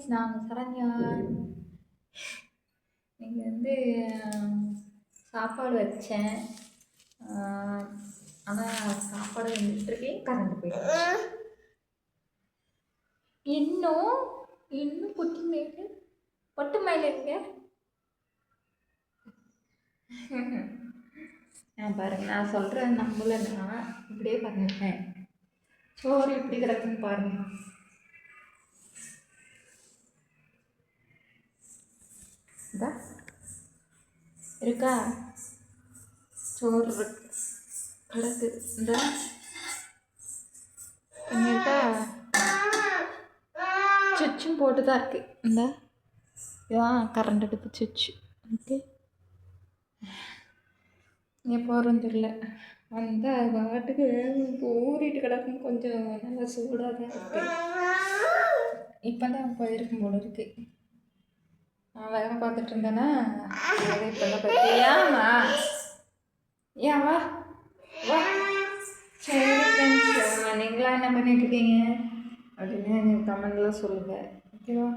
Friends, நான் சரண்யா. நீங்கள் வந்து சாப்பாடு வச்சேன். ஆனால் சாப்பாடு வந்துட்டுருக்கேன், கரண்ட் போயிடுச்சு. இன்னும் இன்னும் பொட்டு மேலே எங்க பாருங்க, நான் சொல்கிறேன் நம்பலன்னா இப்படியே பாருங்க, சோறு இப்படி கிடக்குன்னு பாருங்க. இருக்கா சோறு கிடக்கு இந்த இருக்கா, சுவிட்சும் போட்டு தான் இருக்கு. இந்த இதுதான் கரண்ட் அடுப்பு சுவிட்சு. ஓகே, எப்போ வரும்னு தெரியல. வந்து அது பாட்டுக்கு ஊறிட்டு கிடக்கும். கொஞ்சம் நல்லா சூடாக தான் இருக்கு. இப்போ தான் போயிருக்கும் போல இருக்கு. நான் வேலை பார்த்துட்டு இருந்தேன்னா அது இப்போ தான் பார்த்தியாமா. ஏன் வா வா. சரி ஃப்ரெண்ட்ஸ், நீங்களாம் என்ன பண்ணிட்டு இருக்கீங்க அப்படின்னு கமெண்ட்லாம் சொல்லுங்கள். ஓகேவா?